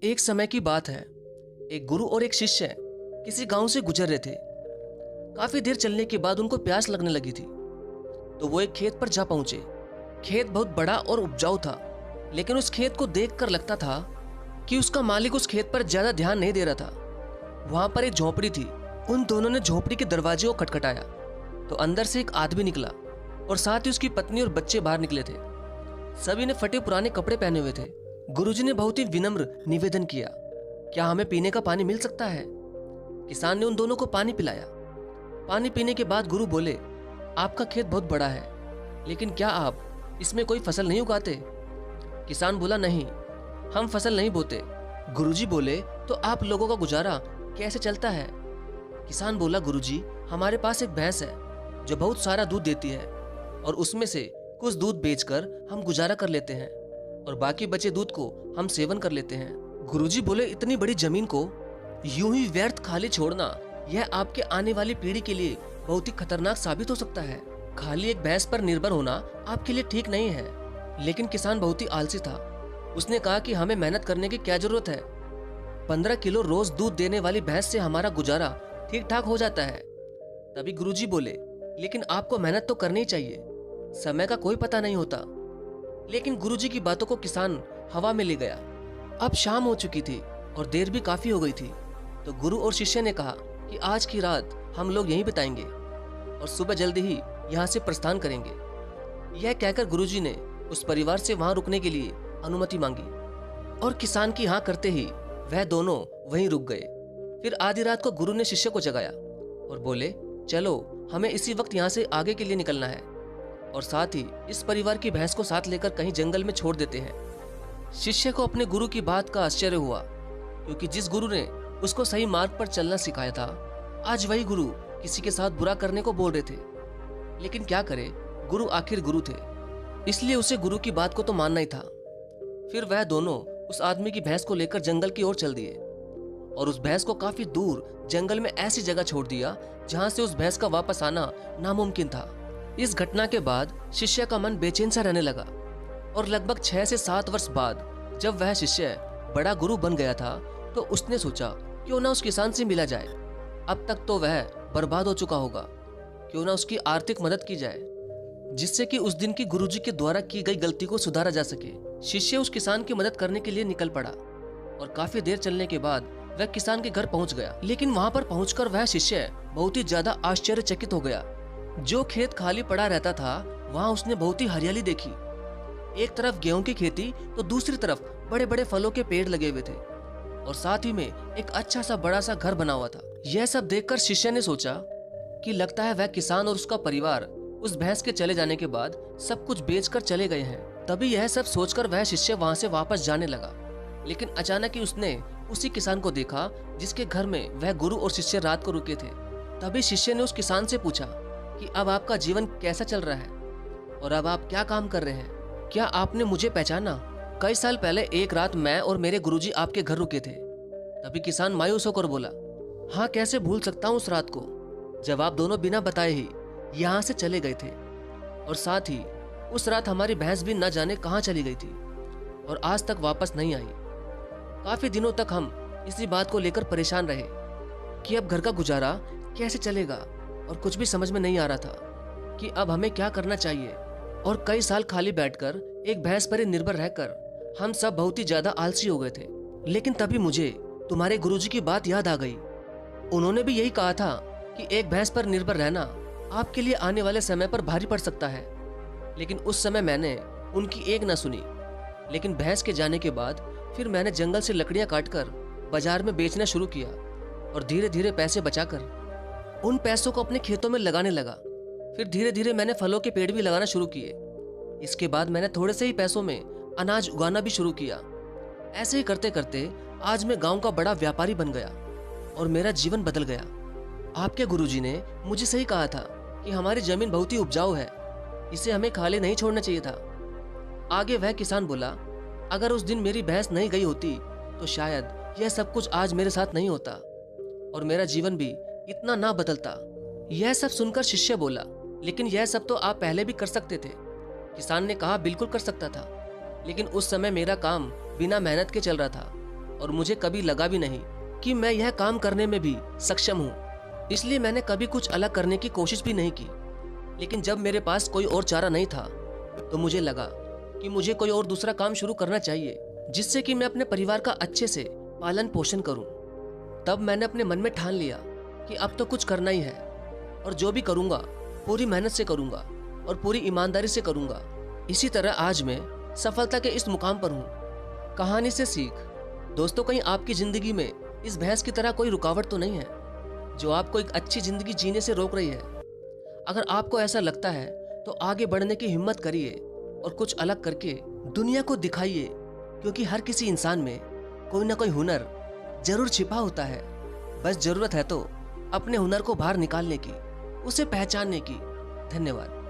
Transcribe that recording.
एक समय की बात है। एक गुरु और एक शिष्य किसी गांव से गुजर रहे थे। काफी देर चलने के बाद उनको प्यास लगने लगी थी, तो वो एक खेत पर जा पहुंचे। खेत बहुत बड़ा और उपजाऊ था, लेकिन उस खेत को देखकर लगता था कि उसका मालिक उस खेत पर ज्यादा ध्यान नहीं दे रहा था। वहां पर एक झोपड़ी थी। उन दोनों ने झोपड़ी के दरवाजे को खटखटाया तो अंदर से एक आदमी निकला और साथ ही उसकी पत्नी और बच्चे बाहर निकले थे। सभी ने फटे पुराने कपड़े पहने हुए थे। गुरुजी ने बहुत ही विनम्र निवेदन किया, क्या हमें पीने का पानी मिल सकता है? किसान ने उन दोनों को पानी पिलाया। पानी पीने के बाद गुरु बोले, आपका खेत बहुत बड़ा है, लेकिन क्या आप इसमें कोई फसल नहीं उगाते? किसान बोला, नहीं, हम फसल नहीं बोते। गुरुजी बोले, तो आप लोगों का गुजारा कैसे चलता है? किसान बोला, गुरुजी, हमारे पास एक भैंस है जो बहुत सारा दूध देती है और उसमें से कुछ दूध बेचकर हम गुजारा कर लेते हैं और बाकी बचे दूध को हम सेवन कर लेते हैं। गुरुजी बोले, इतनी बड़ी जमीन को यूं ही व्यर्थ खाली छोड़ना, यह आपके आने वाली पीढ़ी के लिए बहुत ही खतरनाक साबित हो सकता है। खाली एक भैंस पर निर्भर होना आपके लिए ठीक नहीं है। लेकिन किसान बहुत ही आलसी था। उसने कहा कि हमें मेहनत करने की क्या जरूरत है? 15 किलो रोज दूध देने वाली भैंस से हमारा गुजारा ठीक ठाक हो जाता है। तभी गुरुजी बोले, लेकिन आपको मेहनत तो करनी चाहिए, समय का कोई पता नहीं होता। लेकिन गुरुजी की बातों को किसान हवा में ले गया। अब शाम हो चुकी थी और देर भी काफी हो गई थी, तो गुरु और शिष्य ने कहा कि आज की रात हम लोग यहीं बिताएंगे और सुबह जल्दी ही यहाँ से प्रस्थान करेंगे। यह कहकर गुरुजी ने उस परिवार से वहां रुकने के लिए अनुमति मांगी और किसान की हाँ करते ही वह दोनों वहीं रुक गए। फिर आधी रात को गुरु ने शिष्य को जगाया और बोले, चलो हमें इसी वक्त यहाँ से आगे के लिए निकलना है और साथ ही इस परिवार की भैंस को साथ लेकर कहीं जंगल में छोड़ देते हैं। शिष्य को अपने गुरु की बात का आश्चर्य हुआ, क्योंकि जिस गुरु ने उसको सही मार्ग पर चलना सिखाया था, आज वही गुरु किसी के साथ बुरा करने को बोल रहे थे। लेकिन क्या करे, गुरु आखिर गुरु थे, इसलिए उसे गुरु की बात को तो मानना ही था। फिर वह दोनों उस आदमी की भैंस को लेकर जंगल की ओर चल दिए और उस भैंस को काफी दूर जंगल में ऐसी जगह छोड़ दिया जहां से उस भैंस का वापस आना नामुमकिन था। इस घटना के बाद शिष्य का मन बेचैन सा रहने लगा और लगभग 6 से 7 वर्ष बाद जब वह शिष्य बड़ा गुरु बन गया था, तो उसने सोचा क्यों ना उस किसान से मिला जाए। अब तक तो वह बर्बाद हो चुका होगा, क्यों ना उसकी आर्थिक मदद की जाए, जिससे कि उस दिन की गुरुजी के द्वारा की गई गलती को सुधारा जा सके। शिष्य उस किसान की मदद करने के लिए निकल पड़ा और काफी देर चलने के बाद वह किसान के घर पहुंच गया। लेकिन वहां पर पहुंचकर वह शिष्य बहुत ही ज्यादा आश्चर्यचकित हो गया। जो खेत खाली पड़ा रहता था, वहां उसने बहुत ही हरियाली देखी। एक तरफ गेहूं की खेती तो दूसरी तरफ बड़े बड़े फलों के पेड़ लगे हुए थे और साथ ही में एक अच्छा सा बड़ा सा घर बना हुआ था। यह सब देखकर शिष्य ने सोचा कि लगता है वह किसान और उसका परिवार उस भैंस के चले जाने के बाद सब कुछ बेचकर चले गए हैं। तभी यह सब सोचकर वह शिष्य वहां से वापस जाने लगा। लेकिन अचानक ही उसने उसी किसान को देखा जिसके घर में वह गुरु और शिष्य रात को रुके थे। तभी शिष्य ने उस किसान से पूछा कि अब आपका जीवन कैसा चल रहा है और अब आप क्या काम कर रहे हैं? क्या आपने मुझे पहचाना? कई साल पहले एक रात मैं और मेरे गुरुजी आपके घर रुके थे। तभी किसान मायूस होकर बोला, हाँ, कैसे भूल सकता हूँ उस रात को, जब आप दोनों बिना बताए ही यहाँ से चले गए थे और साथ ही उस रात हमारी भैंस भी न जाने कहाँ चली गई थी और आज तक वापस नहीं आई। काफी दिनों तक हम इसी बात को लेकर परेशान रहे कि अब घर का गुजारा कैसे चलेगा और कुछ भी समझ में नहीं आ रहा था कि अब हमें क्या करना चाहिए। और कई साल खाली बैठकर एक भैंस पर ही निर्भर रहकर हम सब बहुत ही ज्यादा आलसी हो गए थे। लेकिन तभी मुझे तुम्हारे गुरुजी की बात याद आ गई। उन्होंने भी यही कहा था कि एक भैंस पर निर्भर रहना आपके लिए आने वाले समय पर भारी पड़ सकता है। लेकिन उस समय मैंने उनकी एक न सुनी। लेकिन भैंस के जाने के बाद फिर मैंने जंगल से लकड़ियां काटकर बाजार में बेचना शुरू किया और धीरे धीरे पैसे बचाकर उन पैसों को अपने खेतों में लगाने लगा। फिर धीरे धीरे मैंने फलों के पेड़ भी लगाना शुरू किए। इसके बाद मैंने थोड़े से ही पैसों में अनाज उगाना भी शुरू किया। ऐसे ही करते करते आज मैं गांव का बड़ा व्यापारी बन गया और मेरा जीवन बदल गया। आपके गुरुजी ने मुझे सही कहा था कि हमारी जमीन बहुत ही उपजाऊ है, इसे हमें खाली नहीं छोड़ना चाहिए था। आगे वह किसान बोला, अगर उस दिन मेरी भैंस नहीं गई होती तो शायद यह सब कुछ आज मेरे साथ नहीं होता और मेरा जीवन भी इतना ना बदलता। यह सब सुनकर शिष्य बोला, लेकिन यह सब तो आप पहले भी कर सकते थे। किसान ने कहा, बिल्कुल कर सकता था, लेकिन उस समय मेरा काम बिना मेहनत के चल रहा था और मुझे कभी लगा भी नहीं कि मैं यह काम करने में भी सक्षम हूँ। इसलिए मैंने कभी कुछ अलग करने की कोशिश भी नहीं की। लेकिन जब मेरे पास कोई और चारा नहीं था तो मुझे लगा कि मुझे कोई और दूसरा काम शुरू करना चाहिए जिससे कि मैं अपने परिवार का अच्छे से पालन पोषण करूं। तब मैंने अपने मन में ठान लिया कि अब तो कुछ करना ही है और जो भी करूंगा पूरी मेहनत से करूंगा और पूरी ईमानदारी से करूंगा। इसी तरह आज मैं सफलता के इस मुकाम पर हूँ। कहानी से सीख। दोस्तों, कहीं आपकी जिंदगी में इस भैंस की तरह कोई रुकावट तो नहीं है जो आपको एक अच्छी जिंदगी जीने से रोक रही है? अगर आपको ऐसा लगता है तो आगे बढ़ने की हिम्मत करिए और कुछ अलग करके दुनिया को दिखाइए, क्योंकि हर किसी इंसान में कोई ना कोई हुनर जरूर छिपा होता है। बस जरूरत है तो अपने हुनर को बाहर निकालने की, उसे पहचानने की। धन्यवाद।